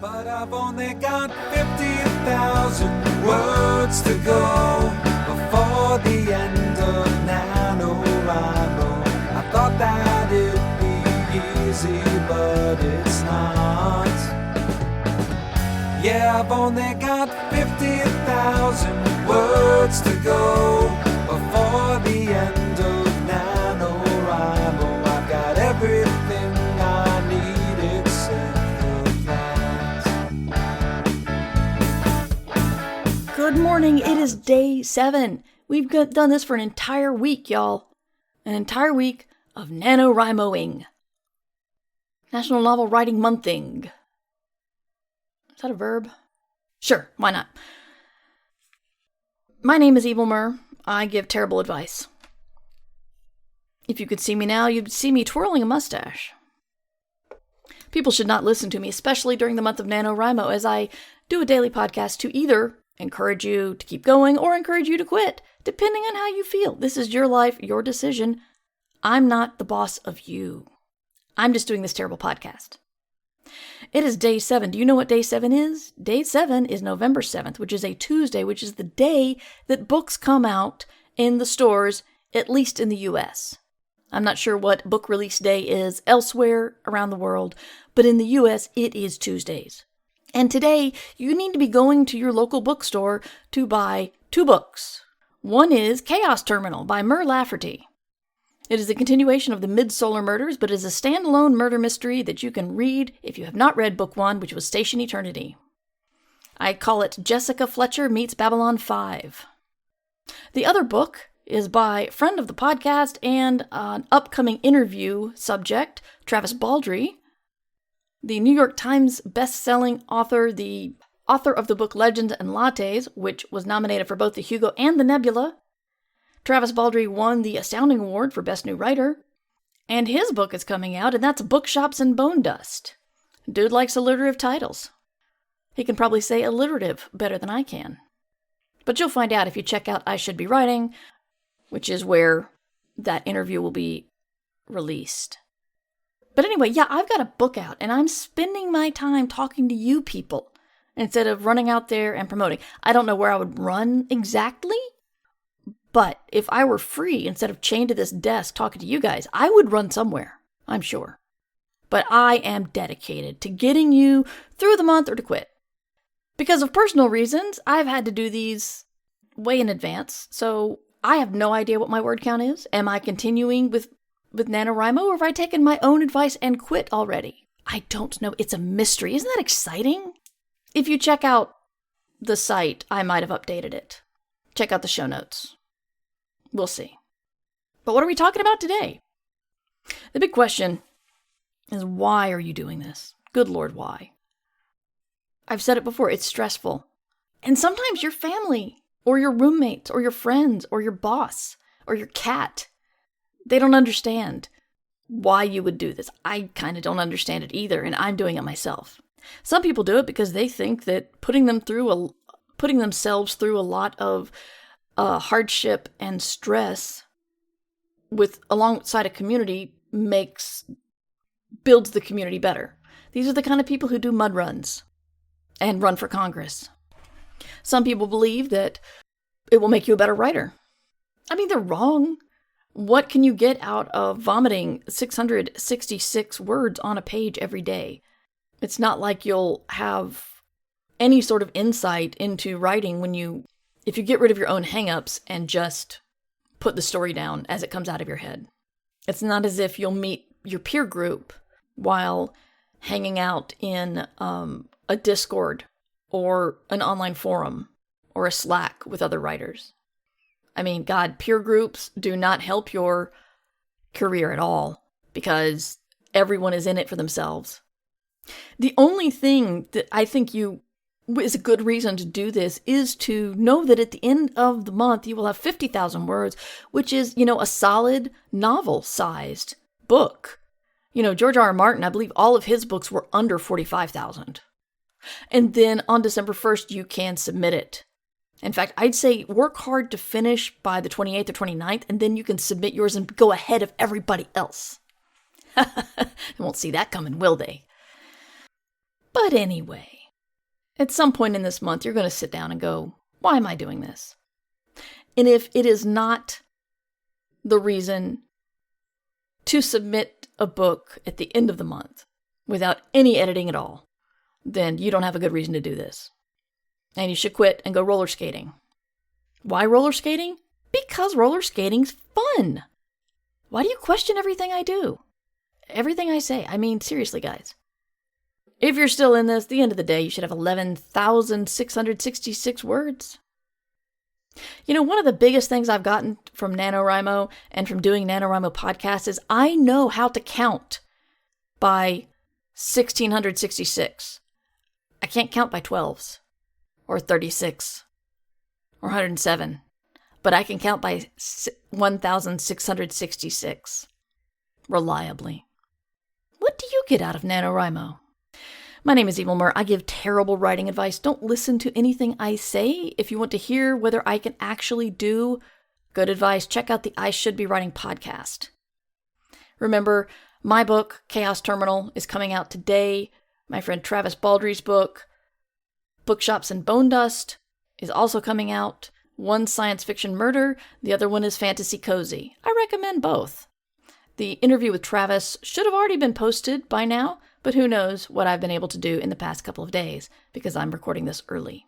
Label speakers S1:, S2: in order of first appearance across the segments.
S1: But I've only got 50,000 words to go before the end of NaNoWriMo. I thought that it'd be easy, but it's not. Yeah, I've only got 50,000 words to go before the end of NaNoWriMo. I've got everything I need except
S2: Good morning, it is day 7. We've done this for an entire week, y'all. An entire week of NaNoWriMoing. National Novel Writing Monthing. Is that a verb? Sure, why not? My name is Evil Mur. I give terrible advice. If you could see me now, you'd see me twirling a mustache. People should not listen to me, especially during the month of NaNoWriMo, as I do a daily podcast to either encourage you to keep going or encourage you to quit, depending on how you feel. This is your life, your decision. I'm not the boss of you. I'm just doing this terrible podcast. It is day 7. Do you know what day 7 is? Day 7 is November 7th, which is a Tuesday, which is the day that books come out in the stores, at least in the US. I'm not sure what book release day is elsewhere around the world, but in the US, it is Tuesdays. And today, you need to be going to your local bookstore to buy 2 books. One is Chaos Terminal by Mur Lafferty. It is a continuation of the Mid-Solar Murders, but is a standalone murder mystery that you can read if you have not read Book 1, which was Station Eternity. I call it Jessica Fletcher Meets Babylon 5. The other book is by a friend of the podcast and an upcoming interview subject, Travis Baldree, the New York Times best-selling author, the author of the book Legends and Lattes, which was nominated for both the Hugo and the Nebula. Travis Baldree won the Astounding Award for Best New Writer, and his book is coming out, and that's Bookshops and Bone Dust. Dude likes alliterative titles. He can probably say alliterative better than I can. But you'll find out if you check out I Should Be Writing, which is where that interview will be released. But anyway, yeah, I've got a book out, and I'm spending my time talking to you people instead of running out there and promoting. I don't know where I would run exactly, but if I were free instead of chained to this desk talking to you guys, I would run somewhere, I'm sure. But I am dedicated to getting you through the month or to quit. Because of personal reasons, I've had to do these way in advance, so I have no idea what my word count is. Am I continuing with NaNoWriMo, or have I taken my own advice and quit already? I don't know. It's a mystery. Isn't that exciting? If you check out the site, I might have updated it. Check out the show notes. We'll see. But what are we talking about today? The big question is, why are you doing this? Good Lord, why? I've said it before, it's stressful. And sometimes your family, or your roommates, or your friends, or your boss, or your cat, they don't understand why you would do this. I kind of don't understand it either, and I'm doing it myself. Some people do it because they think that putting themselves through a lot of hardship and stress alongside a community builds the community better. These are the kind of people who do mud runs and run for Congress. Some people believe that it will make you a better writer. I mean, they're wrong. What can you get out of vomiting 666 words on a page every day? It's not like you'll have any sort of insight into writing if you get rid of your own hang-ups and just put the story down as it comes out of your head. It's not as if you'll meet your peer group while hanging out in a Discord or an online forum or a Slack with other writers. I mean, God, peer groups do not help your career at all because everyone is in it for themselves. The only thing that I think is a good reason to do this is to know that at the end of the month you will have 50,000 words, which is, a solid novel-sized book. George R. R. Martin, I believe all of his books were under 45,000. And then on December 1st, you can submit it. In fact, I'd say work hard to finish by the 28th or 29th, and then you can submit yours and go ahead of everybody else. They won't see that coming, will they? But anyway, At some point in this month, you're going to sit down and go, why am I doing this? And if it is not the reason to submit a book at the end of the month without any editing at all, then you don't have a good reason to do this. And you should quit and go roller skating. Why roller skating? Because roller skating's fun. Why do you question everything I do? Everything I say? I mean, seriously, guys. If you're still in this, at the end of the day, you should have 11,666 words. You know, one of the biggest things I've gotten from NaNoWriMo and from doing NaNoWriMo podcasts is I know how to count by 1,666. I can't count by 12s or 36 or 107, but I can count by 1,666 reliably. What do you get out of NaNoWriMo? My name is Evil Mur. I give terrible writing advice. Don't listen to anything I say. If you want to hear whether I can actually do good advice, check out the I Should Be Writing podcast. Remember, my book, Chaos Terminal, is coming out today. My friend Travis Baldry's book, Bookshops and Bone Dust, is also coming out. One's science fiction murder, the other one is fantasy cozy. I recommend both. The interview with Travis should have already been posted by now, but who knows what I've been able to do in the past couple of days because I'm recording this early.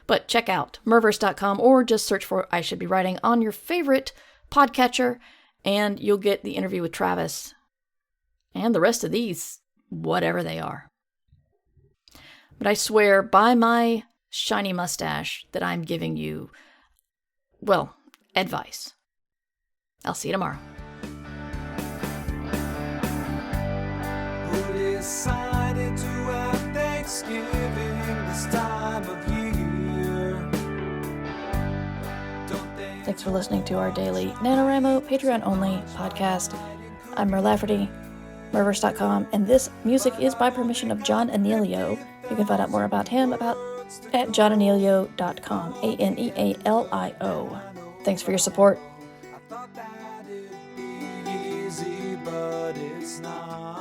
S2: But check out murverse.com or just search for I Should Be Writing on your favorite podcatcher, and you'll get the interview with Travis and the rest of these, whatever they are. But I swear by my shiny mustache that I'm giving you, well, advice. I'll see you tomorrow.
S1: Who decided to have Thanksgiving this time of year?
S2: Thanks for listening to our daily NaNoWriMo Patreon-only podcast. I'm Mur Lafferty, Murverse.com, and this music is by permission of John Anelio. You can find out more about him at johnanelio.com, Anealio. Thanks for your support.
S1: I thought that it'd be easy, but it's not.